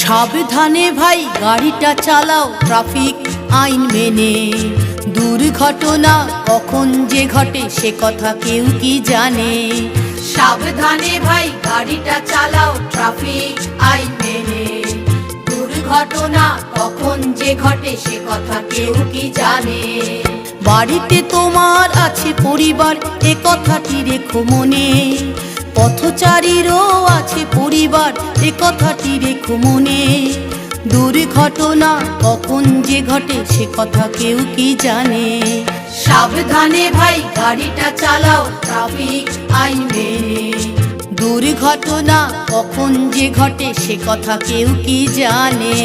সাবধানে ভাই গাড়িটা চালাও ট্রাফিক আইন মেনে। দুর্ঘটনা কখন যে ঘটে সে কথা কেউ কি জানে। সাবধানে ভাই গাড়িটা চালাও ট্রাফিক আইন মেনে। দুর্ঘটনা কখন যে ঘটে সে কথা কেউ কি জানে। বাড়িতে তোমার আছে পরিবার, এ কথাটি রেখো মনে। পথচারীরও আছে পরিবার, এ কথাটি রেখো মনে। দুর্ঘটনা কখন যে ঘটে সে কথা কেউ কি জানে। সাবধানে ভাই গাড়িটা চালাও ট্রাফিক আইন মেনে। দুর্ঘটনা কখন যে ঘটে সে কথা কেউ কি জানে।